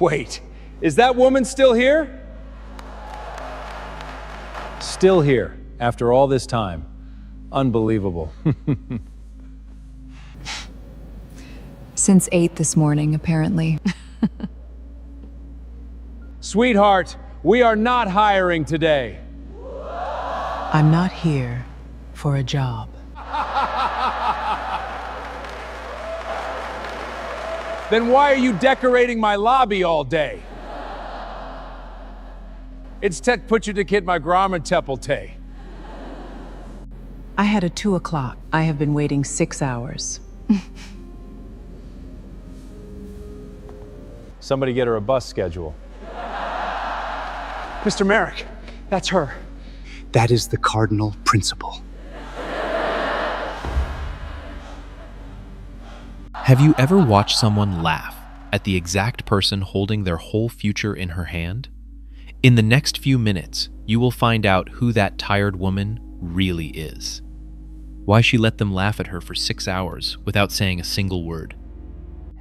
Wait, is that woman still here? Still here, after all this time. Unbelievable. Since 8 this morning, apparently. Sweetheart, we are not hiring today. I'm not here for a job. Then why are you decorating my lobby all day? It's tet put you to kid my grammar teppeltay. I had a 2 o'clock. I have been waiting 6 hours. Somebody get her a bus schedule. Mr. Merrick, that's her. That is the cardinal principle. Have you ever watched someone laugh at the exact person holding their whole future in her hand? In the next few minutes, you will find out who that tired woman really is. Why she let them laugh at her for 6 hours without saying a single word.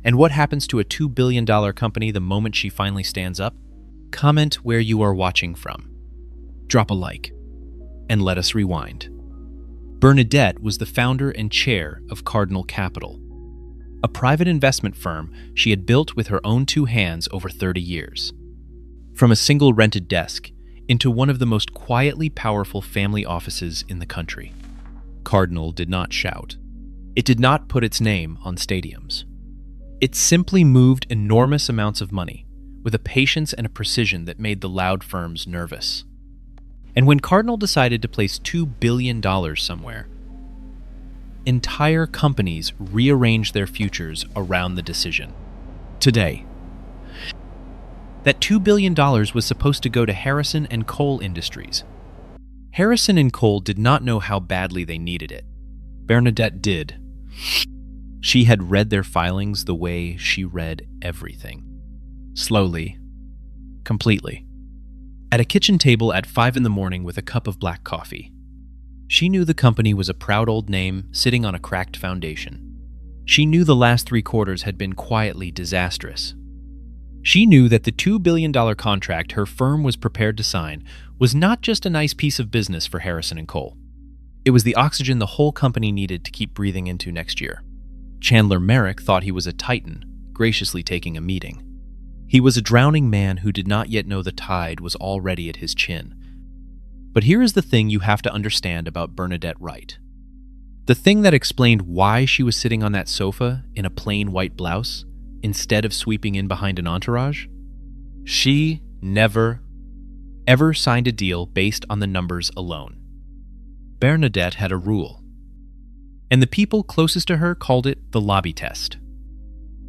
And what happens to a $2 billion company the moment she finally stands up? Comment where you are watching from. Drop a like, and let us rewind. Bernadette was the founder and chair of Cardinal Capital, a private investment firm she had built with her own 2 hands over 30 years. From a single rented desk into one of the most quietly powerful family offices in the country. Cardinal did not shout. It did not put its name on stadiums. It simply moved enormous amounts of money with a patience and a precision that made the loud firms nervous. And when Cardinal decided to place $2 billion somewhere, entire companies rearranged their futures around the decision. Today, that $2 billion was supposed to go to Harrison and Cole Industries. Harrison and Cole did not know how badly they needed it. Bernadette did. She had read their filings the way she read everything. Slowly. Completely. At a kitchen table at 5 in the morning with a cup of black coffee. She knew the company was a proud old name sitting on a cracked foundation. She knew the last 3 quarters had been quietly disastrous. She knew that the $2 billion contract her firm was prepared to sign was not just a nice piece of business for Harrison and Cole. It was the oxygen the whole company needed to keep breathing into next year. Chandler Merrick thought he was a titan, graciously taking a meeting. He was a drowning man who did not yet know the tide was already at his chin. But here is the thing you have to understand about Bernadette Wright. The thing that explained why she was sitting on that sofa in a plain white blouse instead of sweeping in behind an entourage? She never, ever signed a deal based on the numbers alone. Bernadette had a rule, and the people closest to her called it the lobby test,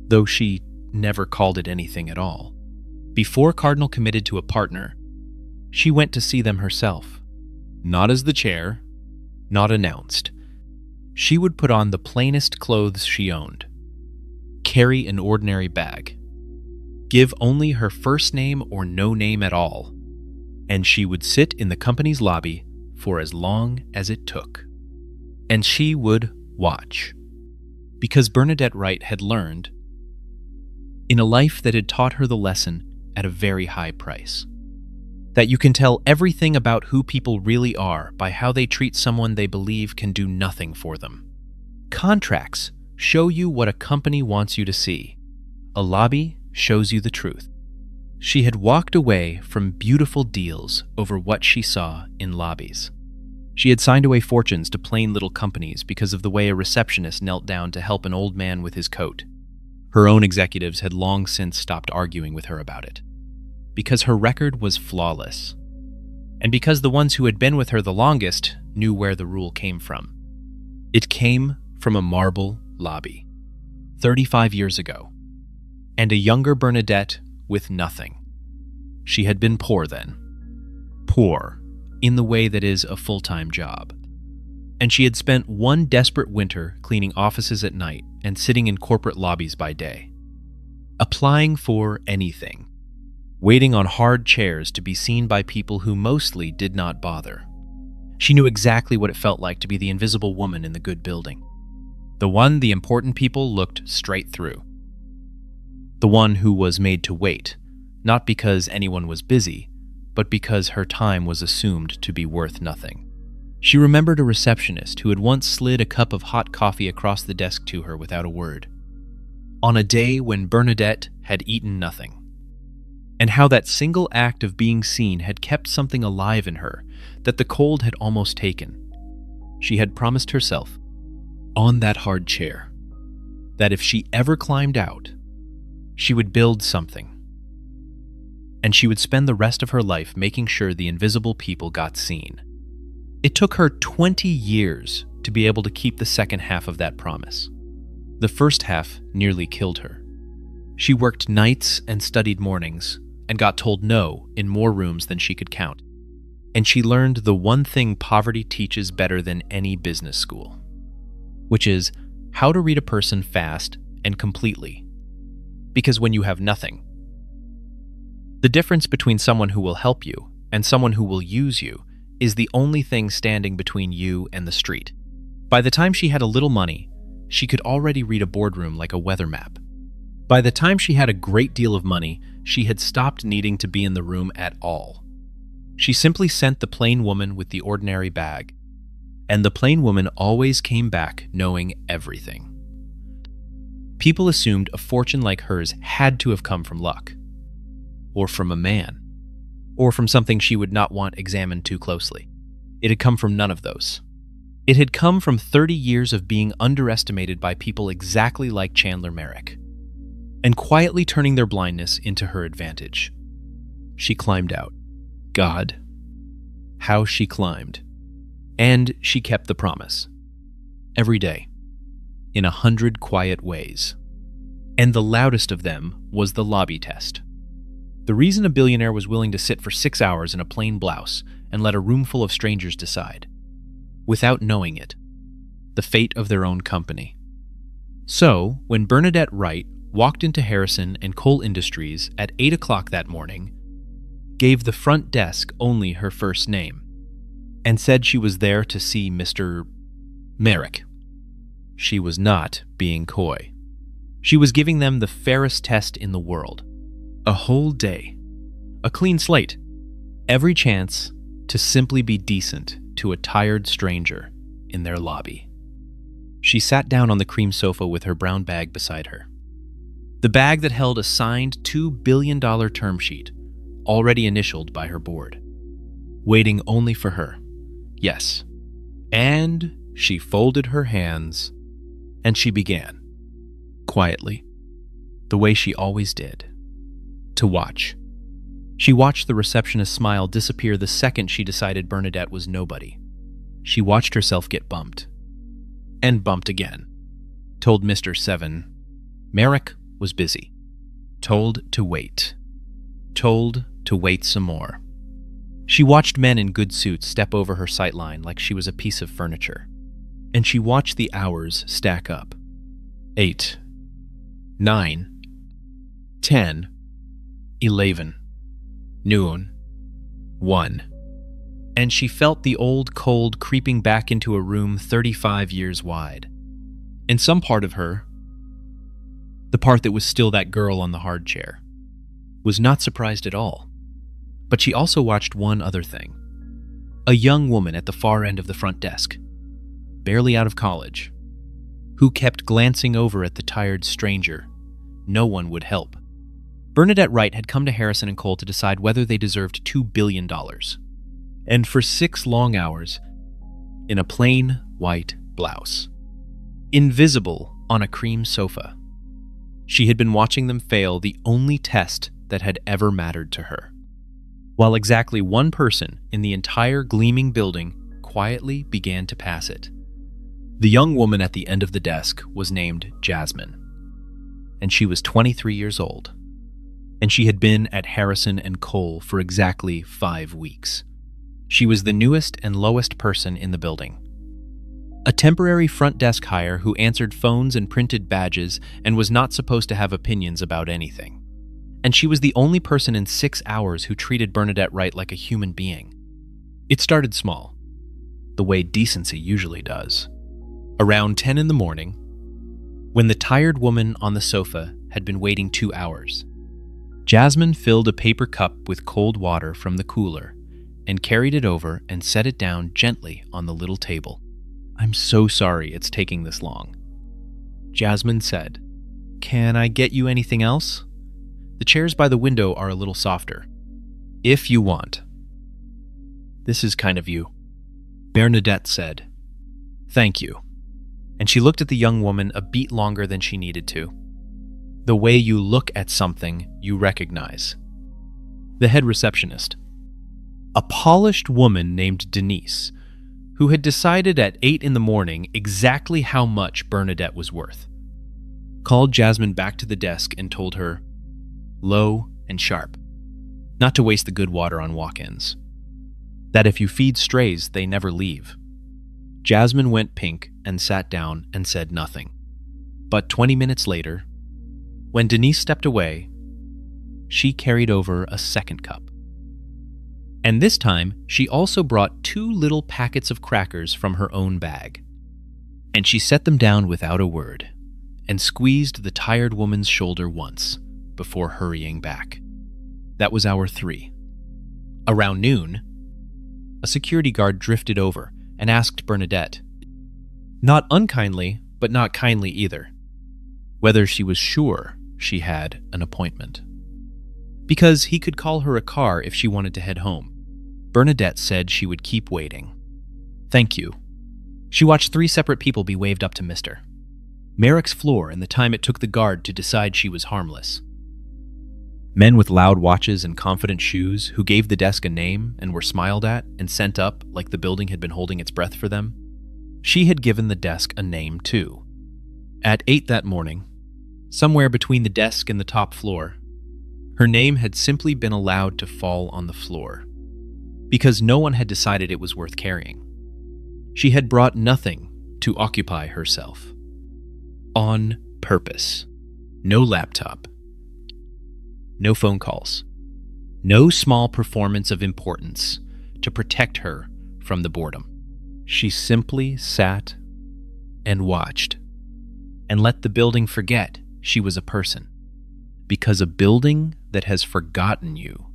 though she never called it anything at all. Before Cardinal committed to a partner, she went to see them herself. Not as the chair, not announced. She would put on the plainest clothes she owned, carry an ordinary bag, give only her first name or no name at all, and she would sit in the company's lobby for as long as it took. And she would watch. Because Bernadette Wright had learned, in a life that had taught her the lesson at a very high price, that you can tell everything about who people really are by how they treat someone they believe can do nothing for them. Contracts show you what a company wants you to see. A lobby shows you the truth. She had walked away from beautiful deals over what she saw in lobbies. She had signed away fortunes to plain little companies because of the way a receptionist knelt down to help an old man with his coat. Her own executives had long since stopped arguing with her about it. Because her record was flawless. And because the ones who had been with her the longest knew where the rule came from. It came from a marble lobby, 35 years ago, and a younger Bernadette with nothing. She had been poor then. Poor, in the way that is a full-time job. And she had spent one desperate winter cleaning offices at night and sitting in corporate lobbies by day. Applying for anything. Waiting on hard chairs to be seen by people who mostly did not bother. She knew exactly what it felt like to be the invisible woman in the good building. The one the important people looked straight through. The one who was made to wait not because anyone was busy, but because her time was assumed to be worth nothing. She remembered a receptionist who had once slid a cup of hot coffee across the desk to her without a word, on a day when Bernadette had eaten nothing, and how that single act of being seen had kept something alive in her that the cold had almost taken. She had promised herself, on that hard chair, that if she ever climbed out, she would build something, and she would spend the rest of her life making sure the invisible people got seen. It took her 20 years to be able to keep the second half of that promise. The first half nearly killed her. She worked nights and studied mornings, and got told no in more rooms than she could count. And she learned the one thing poverty teaches better than any business school, which is how to read a person fast and completely. Because when you have nothing, the difference between someone who will help you and someone who will use you is the only thing standing between you and the street. By the time she had a little money, she could already read a boardroom like a weather map. By the time she had a great deal of money, she had stopped needing to be in the room at all. She simply sent the plain woman with the ordinary bag, and the plain woman always came back knowing everything. People assumed a fortune like hers had to have come from luck, or from a man, or from something she would not want examined too closely. It had come from none of those. It had come from 30 years of being underestimated by people exactly like Chandler Merrick, and quietly turning their blindness into her advantage. She climbed out. God, how she climbed. And she kept the promise. Every day, in 100 quiet ways. And the loudest of them was the lobby test. The reason a billionaire was willing to sit for 6 hours in a plain blouse and let a room full of strangers decide, without knowing it, the fate of their own company. So, when Bernadette Wright walked into Harrison and Cole Industries at 8 o'clock that morning, gave the front desk only her first name, and said she was there to see Mr. Merrick, she was not being coy. She was giving them the fairest test in the world. A whole day. A clean slate. Every chance to simply be decent to a tired stranger in their lobby. She sat down on the cream sofa with her brown bag beside her. The bag that held a signed $2 billion term sheet, already initialed by her board. Waiting only for her. Yes. And she folded her hands, and she began, quietly, the way she always did, to watch. She watched the receptionist's smile disappear the second she decided Bernadette was nobody. She watched herself get bumped. And bumped again. Told Mr. Seven, Merrick was busy. Told to wait. Told to wait some more. She watched men in good suits step over her sightline like she was a piece of furniture. And she watched the hours stack up. 8, 9, 10, 11, noon, 1. And she felt the old cold creeping back into a room 35 years wide. In some part of her, the part that was still that girl on the hard chair, was not surprised at all. But she also watched one other thing. A young woman at the far end of the front desk, barely out of college, who kept glancing over at the tired stranger. No one would help. Bernadette Wright had come to Harrison and Cole to decide whether they deserved $2 billion. And for 6 long hours, in a plain white blouse, invisible on a cream sofa, she had been watching them fail the only test that had ever mattered to her, while exactly one person in the entire gleaming building quietly began to pass it. The young woman at the end of the desk was named Jasmine, and she was 23 years old, and she had been at Harrison and Cole for exactly 5 weeks. She was the newest and lowest person in the building. A temporary front desk hire who answered phones and printed badges and was not supposed to have opinions about anything. And she was the only person in 6 hours who treated Bernadette Wright like a human being. It started small, the way decency usually does. Around 10 in the morning, when the tired woman on the sofa had been waiting 2 hours, Jasmine filled a paper cup with cold water from the cooler and carried it over and set it down gently on the little table. "I'm so sorry it's taking this long." Jasmine said, "Can I get you anything else? The chairs by the window are a little softer. If you want." "This is kind of you," Bernadette said. "Thank you." And she looked at the young woman a beat longer than she needed to. The way you look at something you recognize. The head receptionist, a polished woman named Denise, who had decided at 8 in the morning exactly how much Bernadette was worth, called Jasmine back to the desk and told her, low and sharp, not to waste the good water on walk-ins. That if you feed strays, they never leave. Jasmine went pink and sat down and said nothing. But 20 minutes later, when Denise stepped away, she carried over a second cup. And this time, she also brought 2 little packets of crackers from her own bag. And she set them down without a word and squeezed the tired woman's shoulder once before hurrying back. That was hour 3. Around noon, a security guard drifted over and asked Bernadette, not unkindly, but not kindly either, whether she was sure she had an appointment. Because he could call her a car if she wanted to head home. Bernadette said she would keep waiting. Thank you. She watched 3 separate people be waved up to Mr. Merrick's floor and the time it took the guard to decide she was harmless. Men with loud watches and confident shoes who gave the desk a name and were smiled at and sent up like the building had been holding its breath for them. She had given the desk a name too. At 8 that morning, somewhere between the desk and the top floor, her name had simply been allowed to fall on the floor, because no one had decided it was worth carrying. She had brought nothing to occupy herself. On purpose. No laptop. No phone calls. No small performance of importance to protect her from the boredom. She simply sat and watched and let the building forget she was a person. Because a building that has forgotten you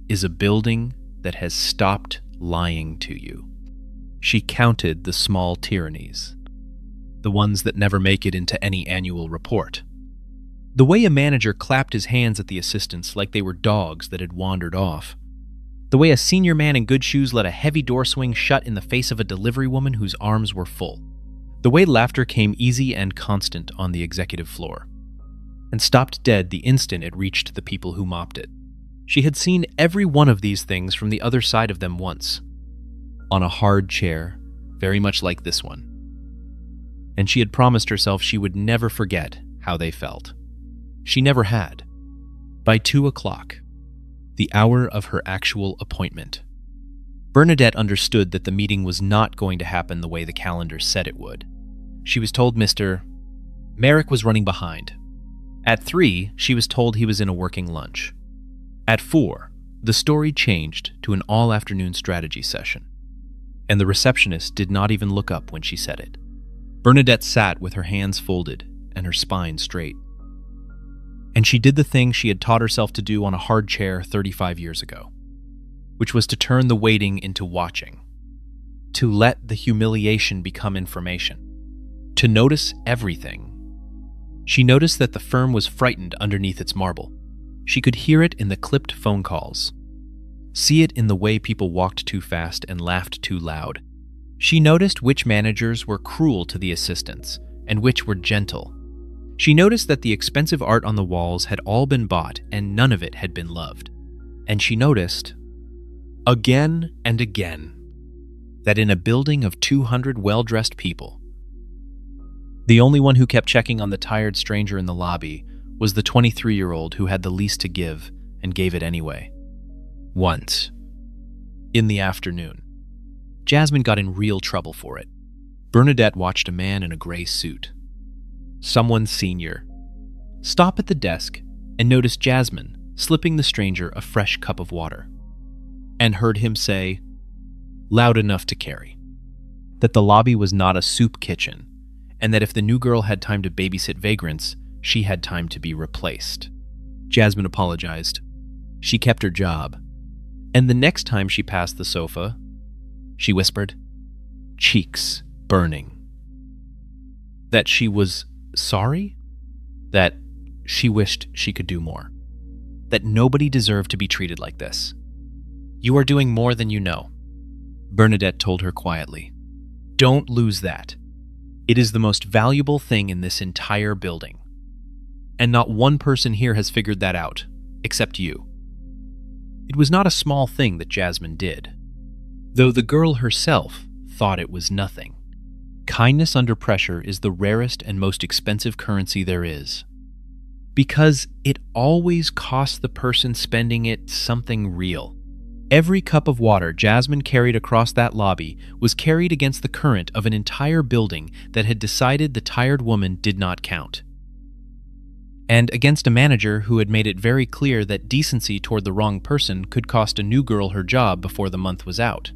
is a building that has stopped lying to you. She counted the small tyrannies, the ones that never make it into any annual report. The way a manager clapped his hands at the assistants like they were dogs that had wandered off. The way a senior man in good shoes let a heavy door swing shut in the face of a delivery woman whose arms were full. The way laughter came easy and constant on the executive floor, and stopped dead the instant it reached the people who mopped it. She had seen every one of these things from the other side of them once, on a hard chair, very much like this one. And she had promised herself she would never forget how they felt. She never had. By 2 o'clock, the hour of her actual appointment, Bernadette understood that the meeting was not going to happen the way the calendar said it would. She was told Mr. Merrick was running behind. At 3, she was told he was in a working lunch. At 4, the story changed to an all-afternoon strategy session, and the receptionist did not even look up when she said it. Bernadette sat with her hands folded and her spine straight. And she did the thing she had taught herself to do on a hard chair 35 years ago, which was to turn the waiting into watching, to let the humiliation become information, to notice everything. She noticed that the firm was frightened underneath its marble. She could hear it in the clipped phone calls, see it in the way people walked too fast and laughed too loud. She noticed which managers were cruel to the assistants and which were gentle. She noticed that the expensive art on the walls had all been bought and none of it had been loved. And she noticed, again and again, that in a building of 200 well-dressed people, the only one who kept checking on the tired stranger in the lobby was the 23-year-old who had the least to give and gave it anyway. Once, in the afternoon, Jasmine got in real trouble for it. Bernadette watched a man in a gray suit, someone senior, stop at the desk and notice Jasmine slipping the stranger a fresh cup of water, and heard him say, loud enough to carry, that the lobby was not a soup kitchen, and that if the new girl had time to babysit vagrants, she had time to be replaced. Jasmine apologized. She kept her job. And the next time she passed the sofa, she whispered, cheeks burning, that she was sorry, that she wished she could do more, that nobody deserved to be treated like this. You are doing more than you know, Bernadette told her quietly. Don't lose that. It is the most valuable thing in this entire building. And not one person here has figured that out, except you. It was not a small thing that Jasmine did, though the girl herself thought it was nothing. Kindness under pressure is the rarest and most expensive currency there is, because it always costs the person spending it something real. Every cup of water Jasmine carried across that lobby was carried against the current of an entire building that had decided the tired woman did not count, and against a manager who had made it very clear that decency toward the wrong person could cost a new girl her job before the month was out.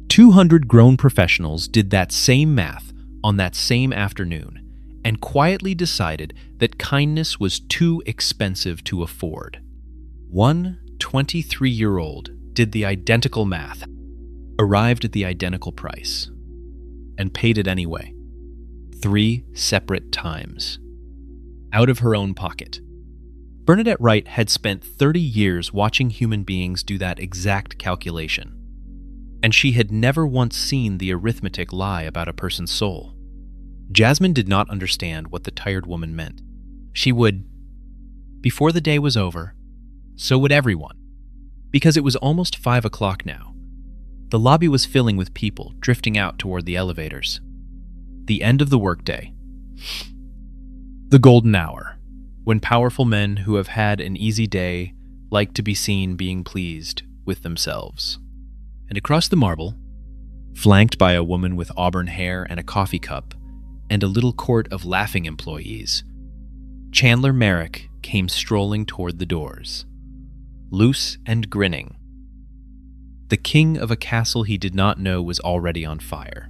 200 grown professionals did that same math on that same afternoon and quietly decided that kindness was too expensive to afford. One 23-year-old did the identical math, arrived at the identical price, and paid it anyway, 3 separate times, out of her own pocket. Bernadette Wright had spent 30 years watching human beings do that exact calculation, and she had never once seen the arithmetic lie about a person's soul. Jasmine did not understand what the tired woman meant. She would, before the day was over, so would everyone. Because it was almost 5 o'clock now. The lobby was filling with people drifting out toward the elevators. The end of the workday. The golden hour, when powerful men who have had an easy day like to be seen being pleased with themselves. And across the marble, flanked by a woman with auburn hair and a coffee cup, and a little court of laughing employees, Chandler Merrick came strolling toward the doors, loose and grinning. The king of a castle he did not know was already on fire.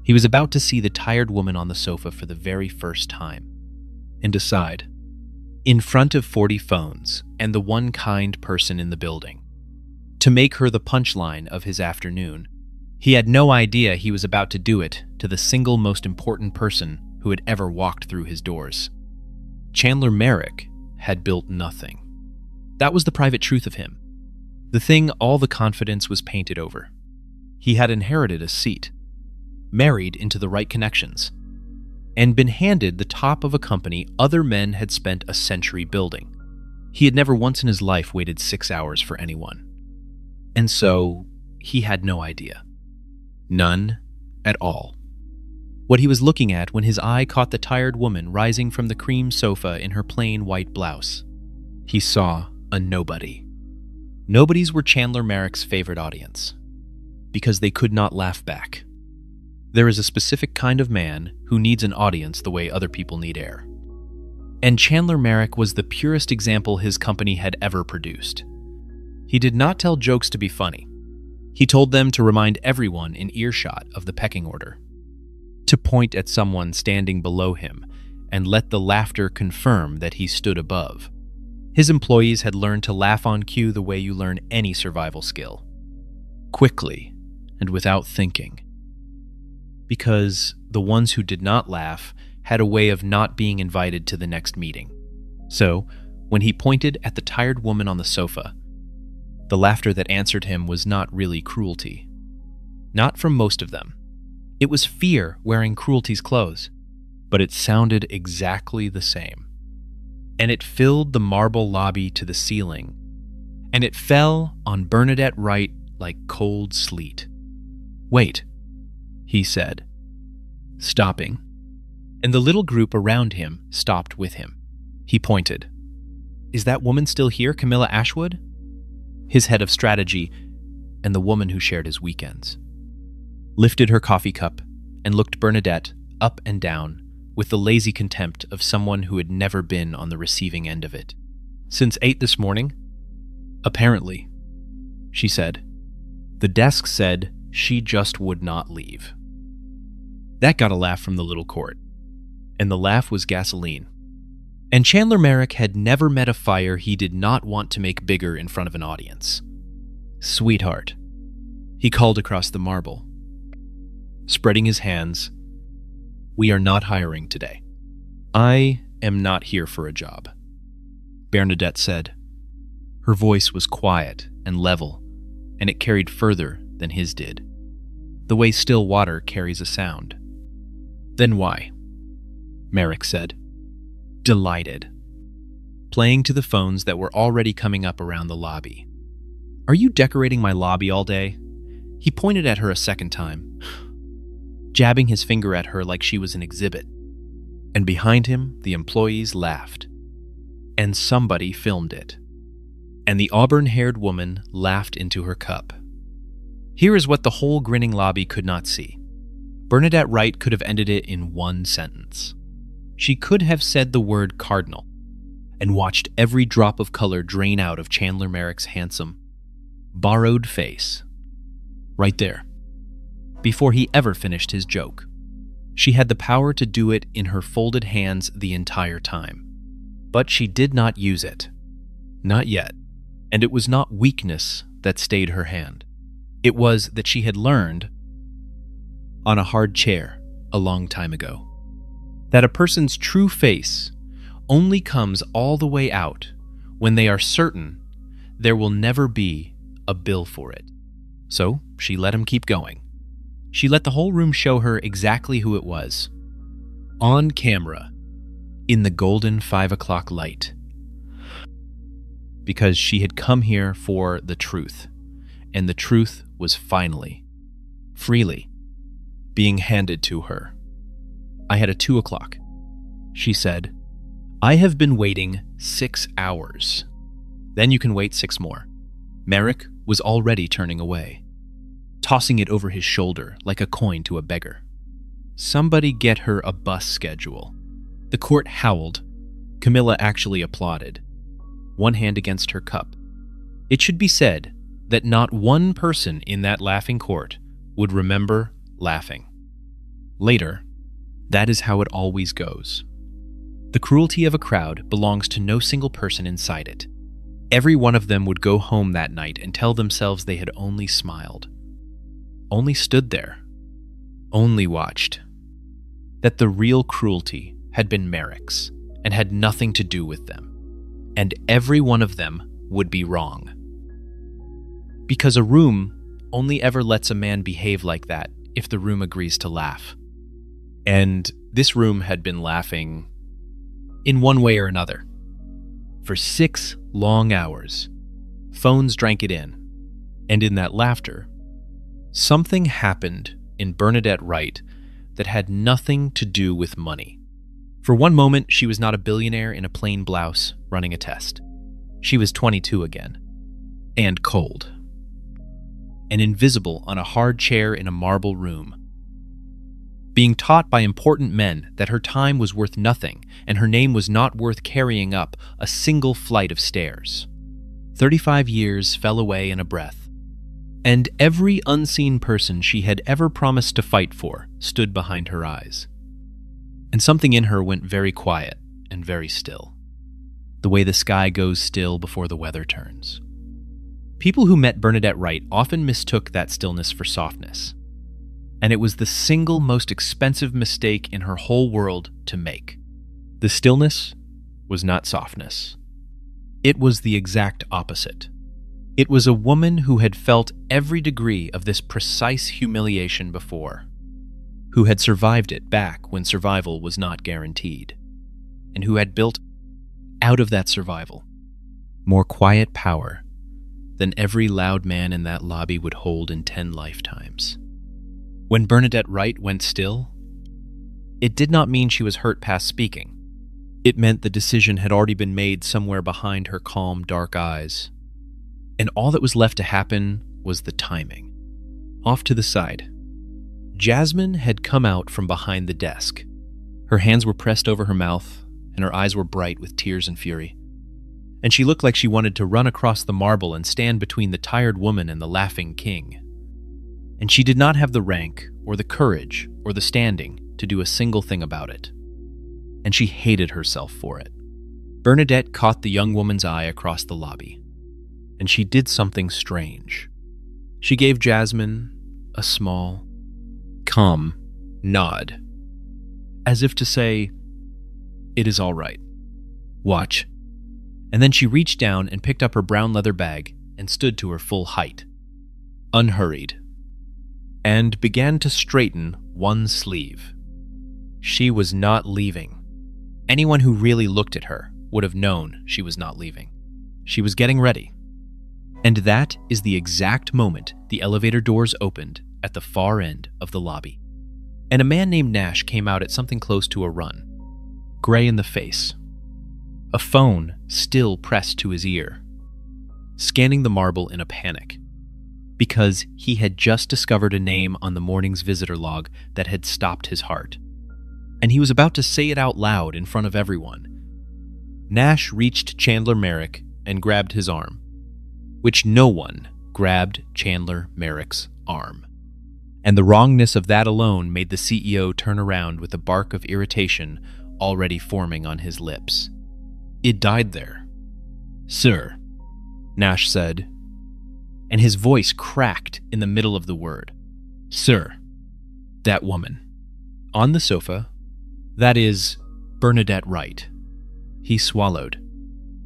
He was about to see the tired woman on the sofa for the very first time, and decide, in front of 40 phones and the one kind person in the building, to make her the punchline of his afternoon. He had no idea he was about to do it to the single most important person who had ever walked through his doors. Chandler Merrick had built nothing. That was the private truth of him. The thing all the confidence was painted over. He had inherited a seat, married into the right connections, and been handed the top of a company other men had spent a century building. He had never once in his life waited 6 hours for anyone. And so, he had no idea. None at all. What he was looking at when his eye caught the tired woman rising from the cream sofa in her plain white blouse. He saw a nobody. Nobodies were Chandler Merrick's favorite audience, because they could not laugh back. There is a specific kind of man who needs an audience the way other people need air. And Chandler Merrick was the purest example his company had ever produced. He did not tell jokes to be funny. He told them to remind everyone in earshot of the pecking order, to point at someone standing below him and let the laughter confirm that he stood above. His employees had learned to laugh on cue the way you learn any survival skill, quickly and without thinking. Because the ones who did not laugh had a way of not being invited to the next meeting. So, when he pointed at the tired woman on the sofa, the laughter that answered him was not really cruelty. Not from most of them. It was fear wearing cruelty's clothes, but it sounded exactly the same. And it filled the marble lobby to the ceiling, and it fell on Bernadette Wright like cold sleet. "Wait," he said, stopping, and the little group around him stopped with him. He pointed. "Is that woman still here, Camilla Ashwood?" His head of strategy, and the woman who shared his weekends, lifted her coffee cup and looked Bernadette up and down with the lazy contempt of someone who had never been on the receiving end of it. "Since 8 this morning?" "Apparently," she said. The desk said she just would not leave. That got a laugh from the little court, and the laugh was gasoline. And Chandler Merrick had never met a fire he did not want to make bigger in front of an audience. "Sweetheart," he called across the marble, spreading his hands. "We are not hiring today. I am not here for a job," Bernadette said. Her voice was quiet and level, and it carried further than his did, the way still water carries a sound. "Then why?" Merrick said, delighted, playing to the phones that were already coming up around the lobby. "Are you decorating my lobby all day?" He pointed at her a second time, jabbing his finger at her like she was an exhibit. And behind him, the employees laughed. And somebody filmed it. And the auburn-haired woman laughed into her cup. Here is what the whole grinning lobby could not see. Bernadette Wright could have ended it in one sentence. She could have said the word cardinal and watched every drop of color drain out of Chandler Merrick's handsome, borrowed face. Right there. Before he ever finished his joke. She had the power to do it in her folded hands the entire time. But she did not use it. Not yet. And it was not weakness that stayed her hand. It was that she had learned on a hard chair a long time ago that a person's true face only comes all the way out when they are certain there will never be a bill for it. So she let him keep going. She let the whole room show her exactly who it was. On camera, in the golden 5 o'clock light. Because she had come here for the truth, and the truth was finally, freely, being handed to her. "I had a 2 o'clock, she said. "I have been waiting 6 hours. Then you can wait 6 more. Merrick was already turning away, tossing it over his shoulder like a coin to a beggar. "Somebody get her a bus schedule." The court howled. Camilla actually applauded, one hand against her cup. It should be said that not one person in that laughing court would remember laughing. Later, that is how it always goes. The cruelty of a crowd belongs to no single person inside it. Every one of them would go home that night and tell themselves they had only smiled, only stood there, only watched. That the real cruelty had been Merrick's and had nothing to do with them. And every one of them would be wrong. Because a room only ever lets a man behave like that if the room agrees to laugh. And this room had been laughing in one way or another. For 6 long hours, phones drank it in. And in that laughter, something happened in Bernadette Wright that had nothing to do with money. For one moment, she was not a billionaire in a plain blouse running a test. She was 22 again. And cold. And invisible on a hard chair in a marble room. Being taught by important men that her time was worth nothing and her name was not worth carrying up a single flight of stairs. 35 years fell away in a breath. And every unseen person she had ever promised to fight for stood behind her eyes. And something in her went very quiet and very still, the way the sky goes still before the weather turns. People who met Bernadette Wright often mistook that stillness for softness, and it was the single most expensive mistake in her whole world to make. The stillness was not softness. It was the exact opposite. It was a woman who had felt every degree of this precise humiliation before, who had survived it back when survival was not guaranteed, and who had built out of that survival more quiet power than every loud man in that lobby would hold in 10 lifetimes. When Bernadette Wright went still, it did not mean she was hurt past speaking. It meant the decision had already been made somewhere behind her calm, dark eyes. And all that was left to happen was the timing. Off to the side, Jasmine had come out from behind the desk. Her hands were pressed over her mouth, and her eyes were bright with tears and fury. And she looked like she wanted to run across the marble and stand between the tired woman and the laughing king. And she did not have the rank, or the courage, or the standing to do a single thing about it. And she hated herself for it. Bernadette caught the young woman's eye across the lobby, and she did something strange. She gave Jasmine a small, calm nod, as if to say, "It is all right. Watch." And then she reached down and picked up her brown leather bag and stood to her full height, unhurried, and began to straighten one sleeve. She was not leaving. Anyone who really looked at her would have known she was not leaving. She was getting ready. And that is the exact moment the elevator doors opened at the far end of the lobby. And a man named Nash came out at something close to a run, gray in the face, a phone still pressed to his ear, scanning the marble in a panic, because he had just discovered a name on the morning's visitor log that had stopped his heart. And he was about to say it out loud in front of everyone. Nash reached Chandler Merrick and grabbed his arm, which no one grabbed Chandler Merrick's arm. And the wrongness of that alone made the CEO turn around with a bark of irritation already forming on his lips. It died there. "Sir," Nash said, and his voice cracked in the middle of the word. "Sir, that woman on the sofa, that is Bernadette Wright." He swallowed.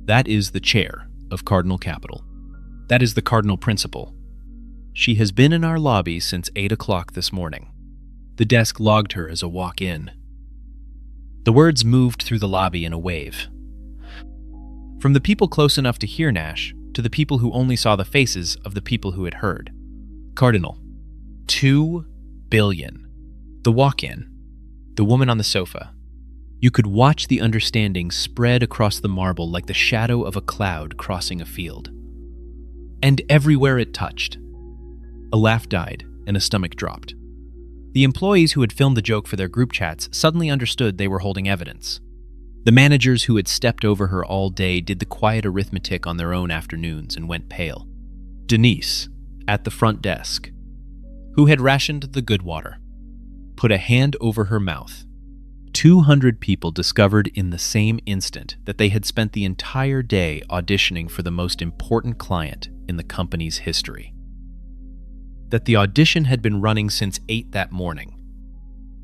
"That is the chair of Cardinal Capital. That is the Cardinal Principal. She has been in our lobby since 8 o'clock this morning. The desk logged her as a walk-in." The words moved through the lobby in a wave. From the people close enough to hear Nash to the people who only saw the faces of the people who had heard. Cardinal. 2 billion. The walk-in. The woman on the sofa. You could watch the understanding spread across the marble like the shadow of a cloud crossing a field. And everywhere it touched, a laugh died and a stomach dropped. The employees who had filmed the joke for their group chats suddenly understood they were holding evidence. The managers who had stepped over her all day did the quiet arithmetic on their own afternoons and went pale. Denise, at the front desk, who had rationed the good water, put a hand over her mouth. 200 people discovered in the same instant that they had spent the entire day auditioning for the most important client in the company's history. That the audition had been running since 8 that morning,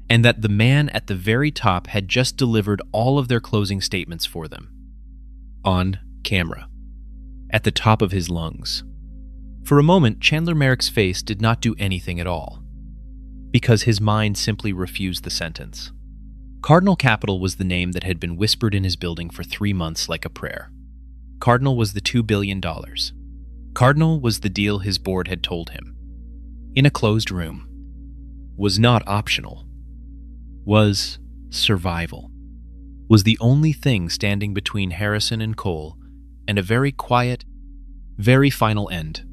and that the man at the very top had just delivered all of their closing statements for them. On camera. At the top of his lungs. For a moment, Chandler Merrick's face did not do anything at all, because his mind simply refused the sentence. Cardinal Capital was the name that had been whispered in his building for 3 months like a prayer. Cardinal was the $2 billion. Cardinal was the deal his board had told him. In a closed room. Was not optional. Was survival. Was the only thing standing between Harrison and Cole and a very quiet, very final end.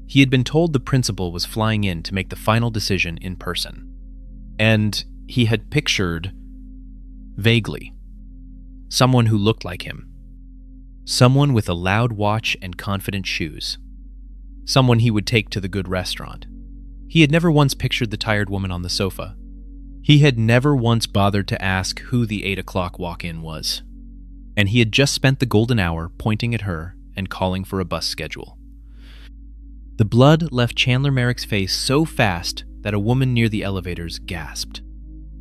He had been told the principal was flying in to make the final decision in person. And he had pictured, vaguely, someone who looked like him. Someone with a loud watch and confident shoes. Someone he would take to the good restaurant. He had never once pictured the tired woman on the sofa. He had never once bothered to ask who the 8 o'clock walk-in was. And he had just spent the golden hour pointing at her and calling for a bus schedule. The blood left Chandler Merrick's face so fast that a woman near the elevators gasped.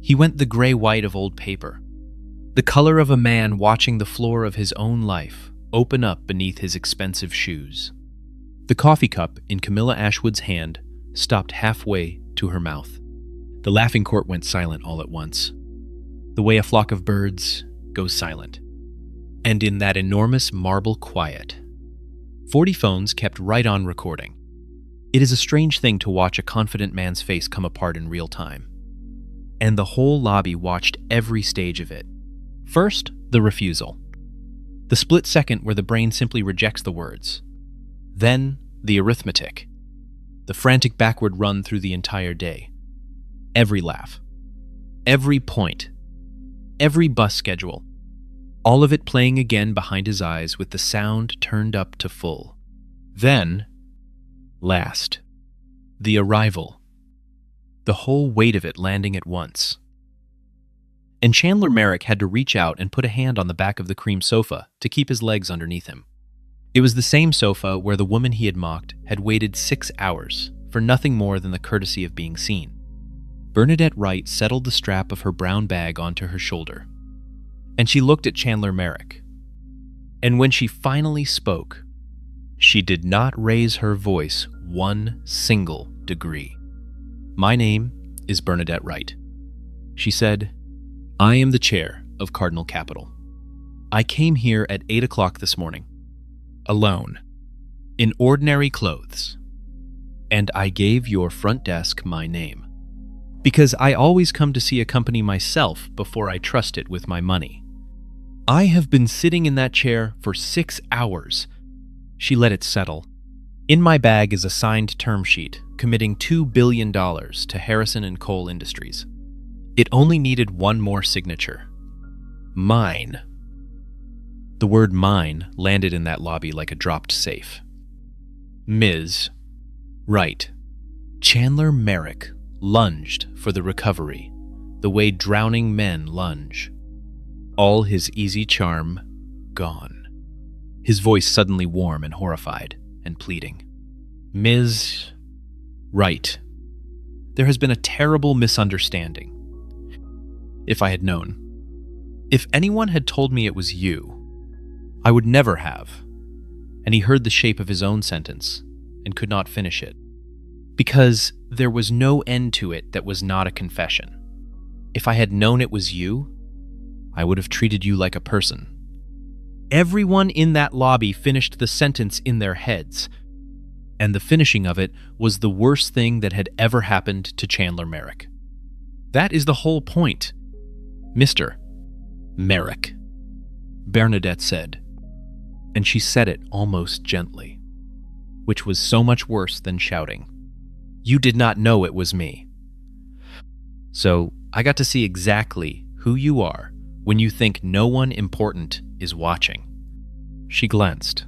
He went the gray-white of old paper, the color of a man watching the floor of his own life open up beneath his expensive shoes. The coffee cup in Camilla Ashwood's hand stopped halfway to her mouth. The laughing court went silent all at once, the way a flock of birds goes silent. And in that enormous marble quiet, 40 phones kept right on recording. It is a strange thing to watch a confident man's face come apart in real time. And the whole lobby watched every stage of it. First, the refusal. The split second where the brain simply rejects the words. Then, the arithmetic. The frantic backward run through the entire day. Every laugh. Every point. Every bus schedule. All of it playing again behind his eyes with the sound turned up to full. Then, last, the arrival. The whole weight of it landing at once. and Chandler Merrick had to reach out and put a hand on the back of the cream sofa to keep his legs underneath him. It was the same sofa where the woman he had mocked had waited 6 hours for nothing more than the courtesy of being seen. Bernadette Wright settled the strap of her brown bag onto her shoulder, and she looked at Chandler Merrick. And when she finally spoke, she did not raise her voice one single degree. "My name is Bernadette Wright," she said. "I am the chair of Cardinal Capital. I came here at 8 o'clock this morning, alone, in ordinary clothes, and I gave your front desk my name, because I always come to see a company myself before I trust it with my money. I have been sitting in that chair for 6 hours. She let it settle. In my bag is a signed term sheet committing $2 billion to Harrison and Cole Industries. It only needed one more signature. Mine. The word mine landed in that lobby like a dropped safe. Ms. Wright. Chandler Merrick lunged for the recovery, the way drowning men lunge. All his easy charm gone. His voice suddenly warm and horrified and pleading. Ms. Wright, there has been a terrible misunderstanding. If I had known, if anyone had told me it was you, I would never have. And he heard the shape of his own sentence and could not finish it, because there was no end to it that was not a confession. If I had known it was you, I would have treated you like a person. Everyone in that lobby finished the sentence in their heads, and the finishing of it was the worst thing that had ever happened to Chandler Merrick. That is the whole point. Mr. Merrick, Bernadette said, and she said it almost gently, which was so much worse than shouting. You did not know it was me. So I got to see exactly who you are when you think no one important is watching. She glanced.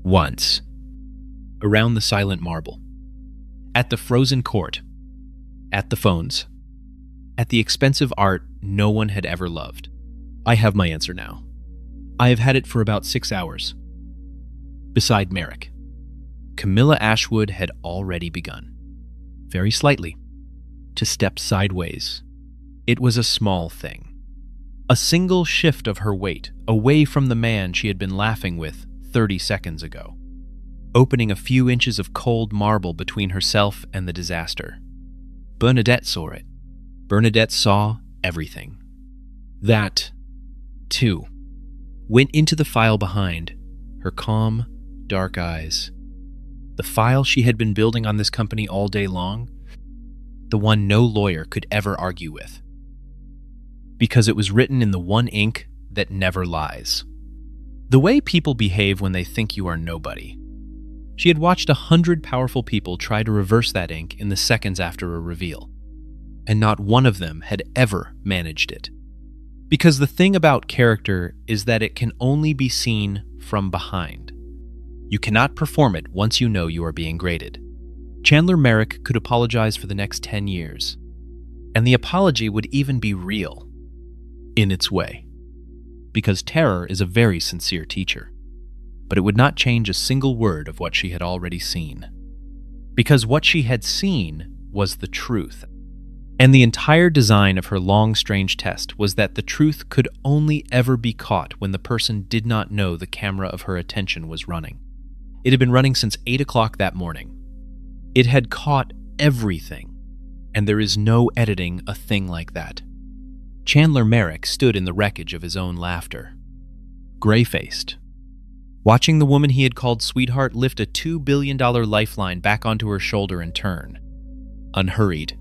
Once. Around the silent marble. At the frozen court. At the phones. At the expensive art no one had ever loved. I have my answer now. I have had it for about 6 hours. Beside Merrick. Camilla Ashwood had already begun. Very slightly. To step sideways. It was a small thing. A single shift of her weight away from the man she had been laughing with 30 seconds ago, opening a few inches of cold marble between herself and the disaster. Bernadette saw it. Bernadette saw everything. That, too, went into the file behind, her calm, dark eyes. The file she had been building on this company all day long, the one no lawyer could ever argue with. Because it was written in the one ink that never lies. The way people behave when they think you are nobody. She had watched 100 powerful people try to reverse that ink in the seconds after a reveal, and not one of them had ever managed it. Because the thing about character is that it can only be seen from behind. You cannot perform it once you know you are being graded. Chandler Merrick could apologize for the next 10 years, and the apology would even be real. In its way, because terror is a very sincere teacher, but it would not change a single word of what she had already seen, because what she had seen was the truth, and the entire design of her long, strange test was that the truth could only ever be caught when the person did not know the camera of her attention was running. It had been running since 8 o'clock that morning. It had caught everything, and there is no editing a thing like that. Chandler Merrick stood in the wreckage of his own laughter, gray-faced, watching the woman he had called sweetheart lift a $2 billion lifeline back onto her shoulder and turn, unhurried,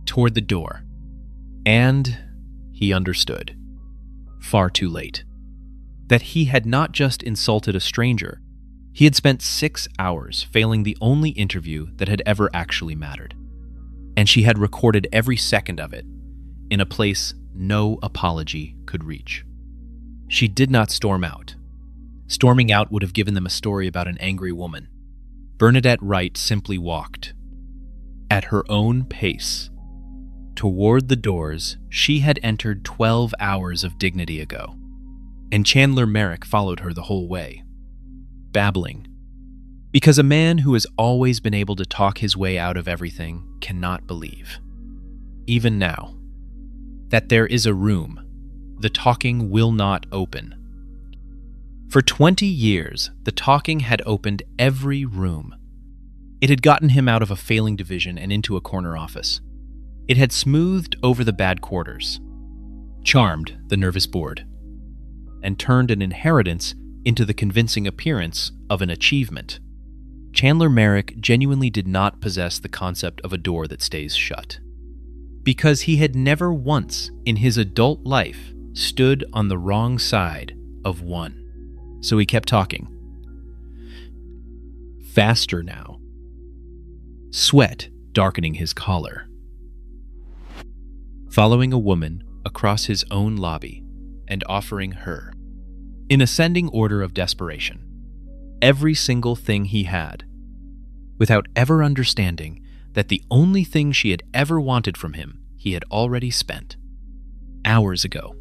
toward the door. And he understood, far too late, that he had not just insulted a stranger, he had spent 6 hours failing the only interview that had ever actually mattered. And she had recorded every second of it, in a place no apology could reach. She did not storm out. Storming out would have given them a story about an angry woman. Bernadette Wright simply walked, at her own pace, toward the doors she had entered 12 hours of dignity ago, and Chandler Merrick followed her the whole way, babbling. Because a man who has always been able to talk his way out of everything cannot believe, even now, that there is a room the talking will not open. For 20 years, the talking had opened every room. It had gotten him out of a failing division and into a corner office. It had smoothed over the bad quarters, charmed the nervous board, and turned an inheritance into the convincing appearance of an achievement. Chandler Merrick genuinely did not possess the concept of a door that stays shut, because he had never once in his adult life stood on the wrong side of one. So he kept talking. Faster now, sweat darkening his collar. Following a woman across his own lobby and offering her, in ascending order of desperation, every single thing he had, without ever understanding that the only thing she had ever wanted from him he had already spent, hours ago.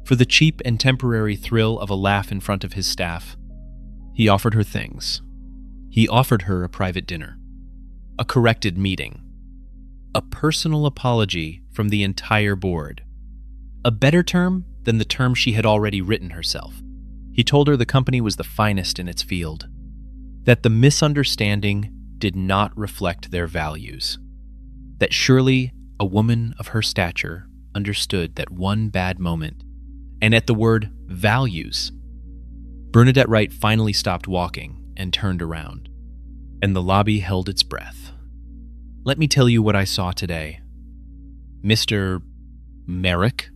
For the cheap and temporary thrill of a laugh in front of his staff, he offered her things. He offered her a private dinner, a corrected meeting, a personal apology from the entire board, a better term than the term she had already written herself. He told her the company was the finest in its field, that the misunderstanding did not reflect their values, that surely a woman of her stature understood that one bad moment, and at the word values, Bernadette Wright finally stopped walking and turned around, and the lobby held its breath. Let me tell you what I saw today. Mr. Merrick,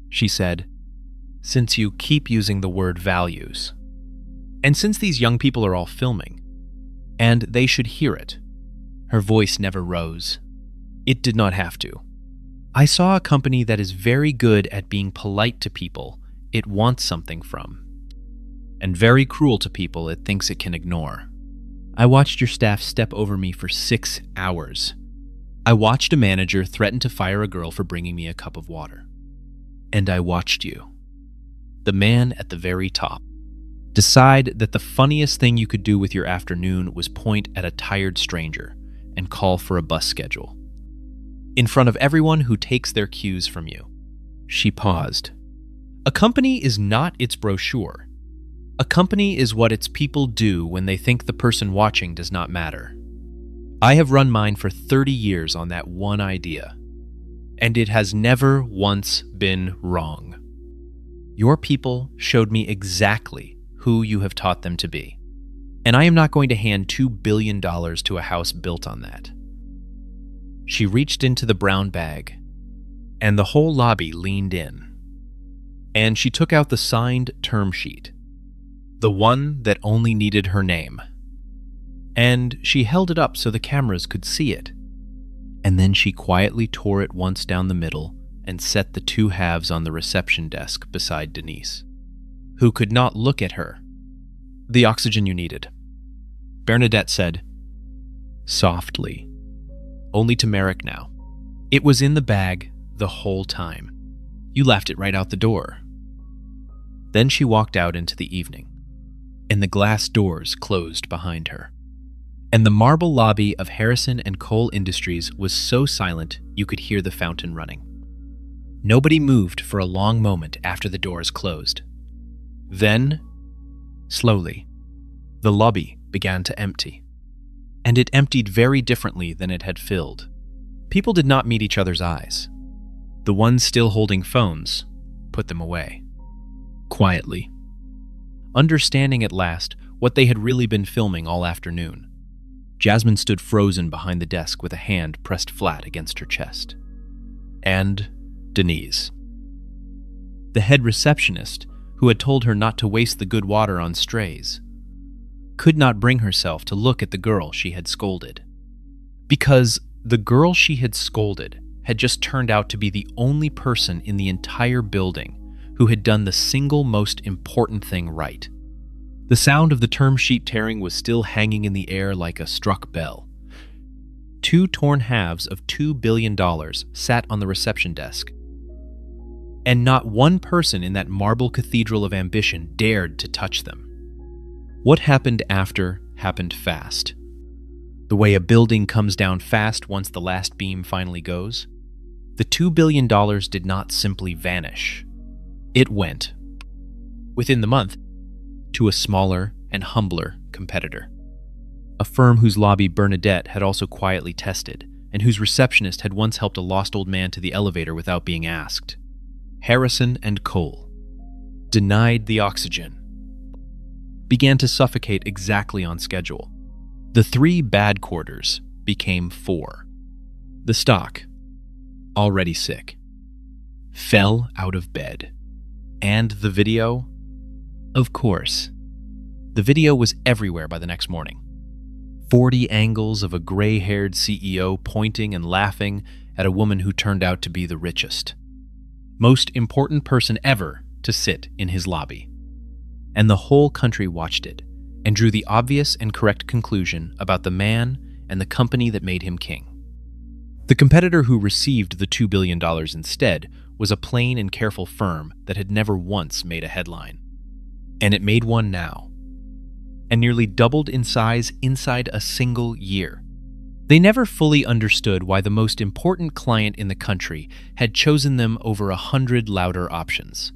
she said, since you keep using the word values, and since these young people are all filming, and they should hear it. Her voice never rose. It did not have to. I saw a company that is very good at being polite to people it wants something from, and very cruel to people it thinks it can ignore. I watched your staff step over me for 6 hours. I watched a manager threaten to fire a girl for bringing me a cup of water. And I watched you, the man at the very top, decide that the funniest thing you could do with your afternoon was point at a tired stranger and call for a bus schedule. In front of everyone who takes their cues from you. She paused. A company is not its brochure. A company is what its people do when they think the person watching does not matter. I have run mine for 30 years on that one idea, and it has never once been wrong. Your people showed me exactly who you have taught them to be, and I am not going to hand $2 billion to a house built on that. She reached into the brown bag, and the whole lobby leaned in, and she took out the signed term sheet, the one that only needed her name, and she held it up so the cameras could see it, and then she quietly tore it once down the middle and set the two halves on the reception desk beside Denise, who could not look at her. The oxygen you needed, Bernadette said, softly, only to Merrick now. It was in the bag the whole time. You laughed it right out the door. Then she walked out into the evening, and the glass doors closed behind her. And the marble lobby of Harrison and Cole Industries was so silent you could hear the fountain running. Nobody moved for a long moment after the doors closed. Then, slowly, the lobby began to empty. And it emptied very differently than it had filled. People did not meet each other's eyes. The ones still holding phones put them away, quietly, understanding at last what they had really been filming all afternoon. Jasmine stood frozen behind the desk with a hand pressed flat against her chest. And Denise, the head receptionist who had told her not to waste the good water on strays, could not bring herself to look at the girl she had scolded. Because the girl she had scolded had just turned out to be the only person in the entire building who had done the single most important thing right. The sound of the term sheet tearing was still hanging in the air like a struck bell. Two torn halves of $2 billion sat on the reception desk. And not one person in that marble cathedral of ambition dared to touch them. What happened after happened fast. The way a building comes down fast once the last beam finally goes. The $2 billion did not simply vanish. It went, within the month, to a smaller and humbler competitor. A firm whose lobby Bernadette had also quietly tested, and whose receptionist had once helped a lost old man to the elevator without being asked. Harrison and Cole, denied the oxygen, began to suffocate exactly on schedule. The 3 bad quarters became 4. The stock, already sick, fell out of bed. And the video? Of course. The video was everywhere by the next morning. 40 angles of a gray-haired CEO pointing and laughing at a woman who turned out to be the richest, most important person ever to sit in his lobby. And the whole country watched it and drew the obvious and correct conclusion about the man and the company that made him king. The competitor who received the $2 billion instead was a plain and careful firm that had never once made a headline. And it made one now, and nearly doubled in size inside a single year. They never fully understood why the most important client in the country had chosen them over 100 louder options.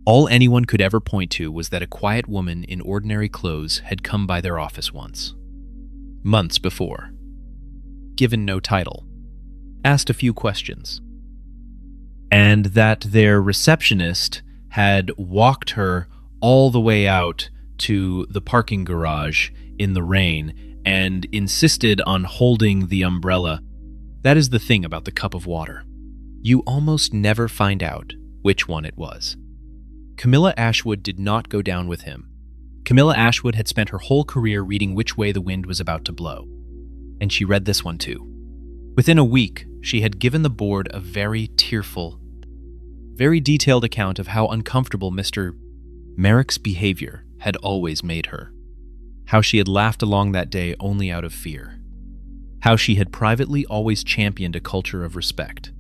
All anyone could ever point to was that a quiet woman in ordinary clothes had come by their office once, months before, given no title, asked a few questions, and that their receptionist had walked her all the way out to the parking garage in the rain and insisted on holding the umbrella. That is the thing about the cup of water. You almost never find out which one it was. Camilla Ashwood did not go down with him. Camilla Ashwood had spent her whole career reading which way the wind was about to blow. And she read this one too. Within a week, she had given the board a very tearful, very detailed account of how uncomfortable Mr. Merrick's behavior had always made her. How she had laughed along that day only out of fear. How she had privately always championed a culture of respect.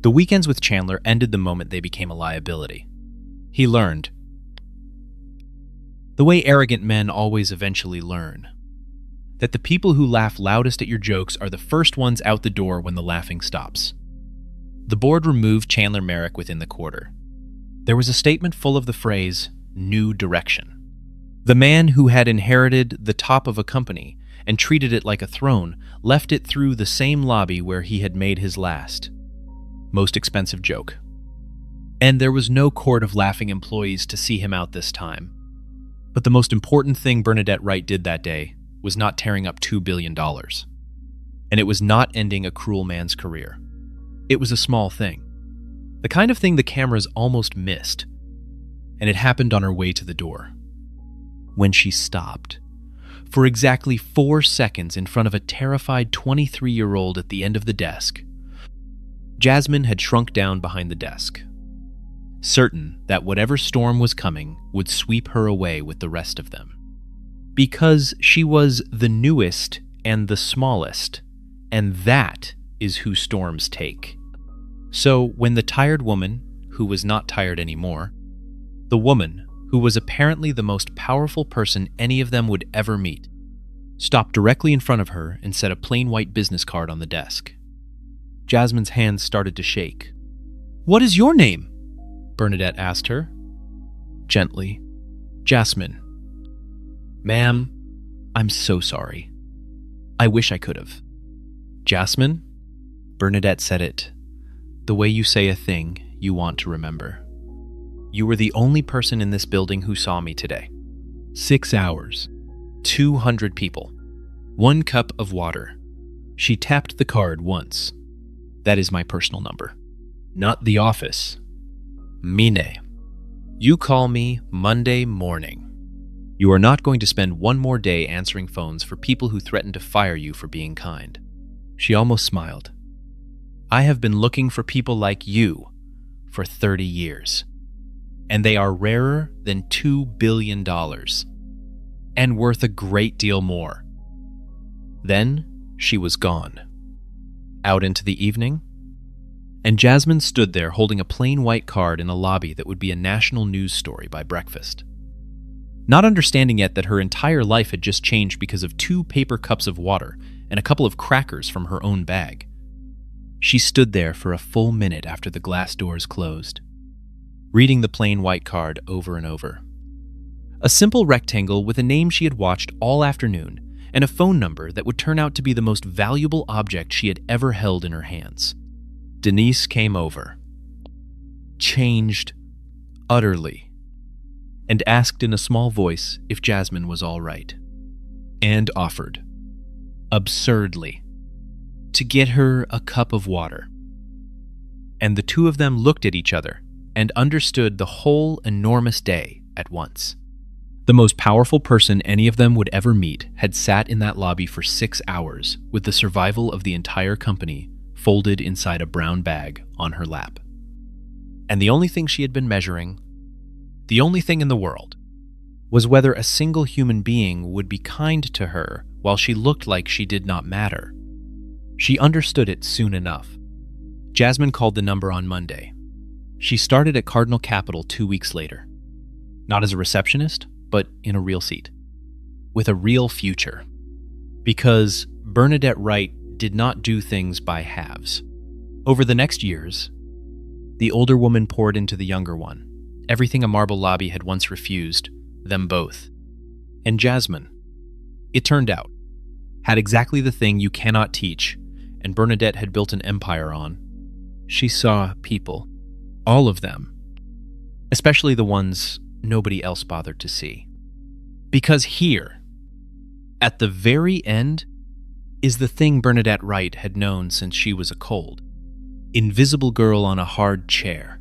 The weekends with Chandler ended the moment they became a liability. He learned, the way arrogant men always eventually learn, that the people who laugh loudest at your jokes are the first ones out the door when the laughing stops. The board removed Chandler Merrick within the quarter. There was a statement full of the phrase, "new direction." The man who had inherited the top of a company and treated it like a throne left it through the same lobby where he had made his last, most expensive joke. And there was no court of laughing employees to see him out this time. But the most important thing Bernadette Wright did that day was not tearing up $2 billion. And it was not ending a cruel man's career. It was a small thing. The kind of thing the cameras almost missed. And it happened on her way to the door. When she stopped, for exactly 4 seconds in front of a terrified 23-year-old at the end of the desk, Jasmine had shrunk down behind the desk, certain that whatever storm was coming would sweep her away with the rest of them. Because she was the newest and the smallest, and that is who storms take. So when the tired woman, who was not tired anymore, the woman who was apparently the most powerful person any of them would ever meet, stopped directly in front of her and set a plain white business card on the desk. Jasmine's hands started to shake. "What is your name?" Bernadette asked her. Gently. "Jasmine." "Ma'am, I'm so sorry. I wish I could have." "Jasmine?" Bernadette said it, the way you say a thing you want to remember. "You were the only person in this building who saw me today. 6 hours, 200 people, 1 cup of water." She tapped the card once. "That is my personal number. Not the office. Mine. You call me Monday morning. You are not going to spend one more day answering phones for people who threaten to fire you for being kind." She almost smiled. "I have been looking for people like you for 30 years. And they are rarer than $2 billion. And worth a great deal more." Then she was gone. Out into the evening, and Jasmine stood there holding a plain white card in a lobby that would be a national news story by breakfast. Not understanding yet that her entire life had just changed because of 2 paper cups of water and a couple of crackers from her own bag. She stood there for a full minute after the glass doors closed, reading the plain white card over and over. A simple rectangle with a name she had watched all afternoon and a phone number that would turn out to be the most valuable object she had ever held in her hands. Denise came over, changed utterly, and asked in a small voice if Jasmine was all right, and offered, absurdly, to get her a cup of water. And the two of them looked at each other and understood the whole enormous day at once. The most powerful person any of them would ever meet had sat in that lobby for 6 hours with the survival of the entire company folded inside a brown bag on her lap. And the only thing she had been measuring, the only thing in the world, was whether a single human being would be kind to her while she looked like she did not matter. She understood it soon enough. Jasmine called the number on Monday. She started at Cardinal Capital 2 weeks later. Not as a receptionist, but in a real seat. With a real future. Because Bernadette Wright did not do things by halves. Over the next years, the older woman poured into the younger one everything a marble lobby had once refused, them both. And Jasmine, it turned out, had exactly the thing you cannot teach, and Bernadette had built an empire on. She saw people, all of them, especially the ones nobody else bothered to see. Because here, at the very end, is the thing Bernadette Wright had known since she was a cold. Invisible girl on a hard chair,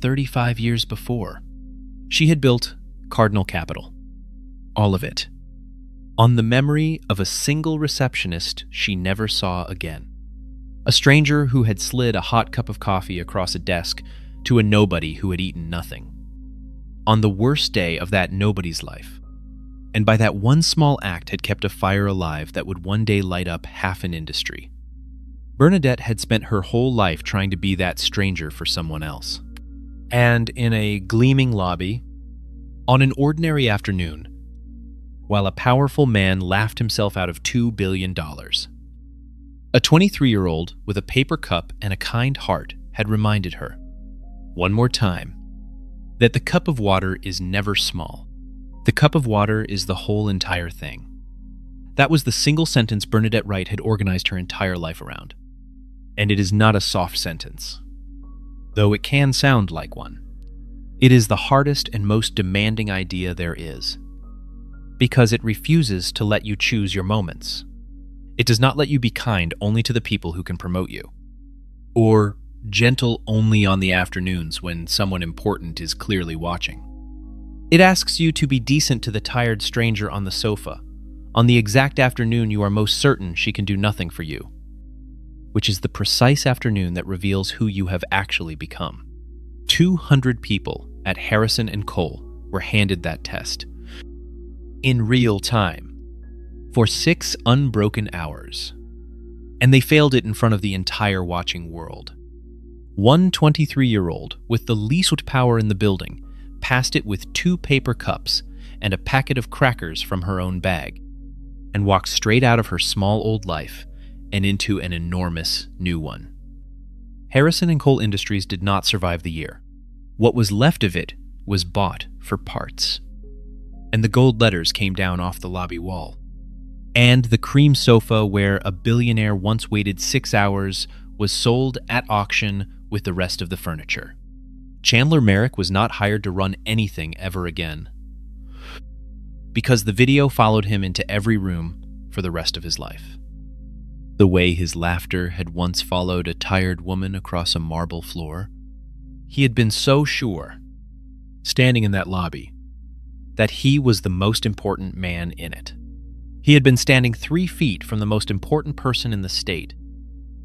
35 years before. She had built Cardinal Capital. All of it. On the memory of a single receptionist she never saw again. A stranger who had slid a hot cup of coffee across a desk to a nobody who had eaten nothing. On the worst day of that nobody's life. And by that one small act had kept a fire alive that would one day light up half an industry. Bernadette had spent her whole life trying to be that stranger for someone else. And in a gleaming lobby, on an ordinary afternoon, while a powerful man laughed himself out of $2 billion, a 23-year-old with a paper cup and a kind heart had reminded her, one more time, that the cup of water is never small. The cup of water is the whole entire thing. That was the single sentence Bernadette Wright had organized her entire life around. And it is not a soft sentence, though it can sound like one. It is the hardest and most demanding idea there is, because it refuses to let you choose your moments. It does not let you be kind only to the people who can promote you, or gentle only on the afternoons when someone important is clearly watching. It asks you to be decent to the tired stranger on the sofa, on the exact afternoon you are most certain she can do nothing for you, which is the precise afternoon that reveals who you have actually become. 200 people at Harrison and Cole were handed that test. In real time. For 6 unbroken hours. And they failed it in front of the entire watching world. One 23-year-old with the least power in the building passed it with 2 paper cups and a packet of crackers from her own bag, and walked straight out of her small old life and into an enormous new one. Harrison and Cole Industries did not survive the year. What was left of it was bought for parts. And the gold letters came down off the lobby wall. And the cream sofa where a billionaire once waited 6 hours was sold at auction with the rest of the furniture. Chandler Merrick was not hired to run anything ever again, because the video followed him into every room for the rest of his life. The way his laughter had once followed a tired woman across a marble floor. He had been so sure, standing in that lobby, that he was the most important man in it. He had been standing 3 feet from the most important person in the state,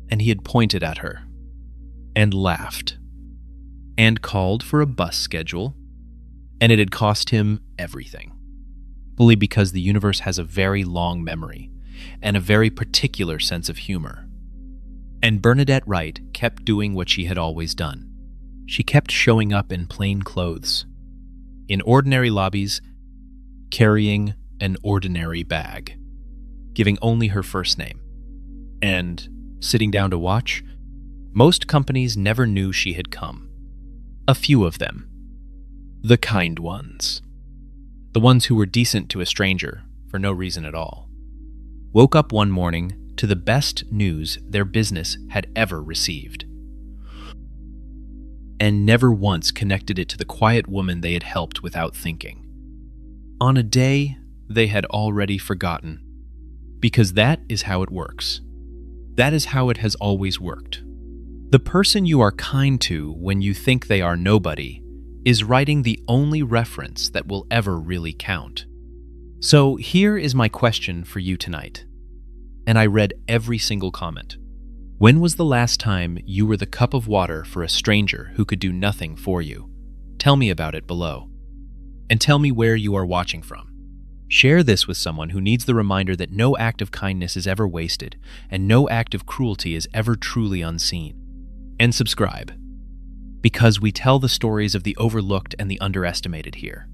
and he had pointed at her, and laughed, and called for a bus schedule, and it had cost him everything. Fully because the universe has a very long memory. and a very particular sense of humor. And Bernadette Wright kept doing what she had always done. She kept showing up in plain clothes, in ordinary lobbies, carrying an ordinary bag, giving only her first name. And sitting down to watch, most companies never knew she had come. A few of them. The kind ones. The ones who were decent to a stranger for no reason at all. Woke up one morning to the best news their business had ever received. And never once connected it to the quiet woman they had helped without thinking. On a day they had already forgotten. Because that is how it works. That is how it has always worked. The person you are kind to when you think they are nobody is writing the only reference that will ever really count. So here is my question for you tonight. And I read every single comment. When was the last time you were the cup of water for a stranger who could do nothing for you? Tell me about it below. And tell me where you are watching from. Share this with someone who needs the reminder that no act of kindness is ever wasted and no act of cruelty is ever truly unseen. And subscribe, because we tell the stories of the overlooked and the underestimated here.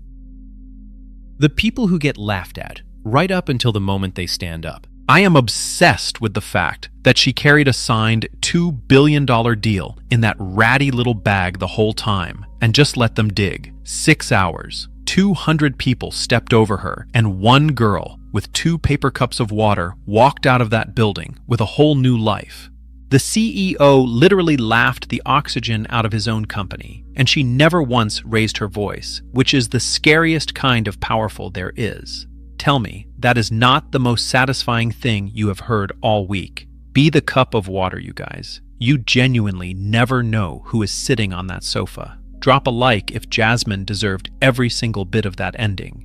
The people who get laughed at, right up until the moment they stand up. I am obsessed with the fact that she carried a signed $2 billion deal in that ratty little bag the whole time and just let them dig. 6 hours, 200 people stepped over her, and one girl with 2 paper cups of water walked out of that building with a whole new life. The CEO literally laughed the oxygen out of his own company, and she never once raised her voice, which is the scariest kind of powerful there is. Tell me, that is not the most satisfying thing you have heard all week. Be the cup of water, you guys. You genuinely never know who is sitting on that sofa. Drop a like if Jasmine deserved every single bit of that ending.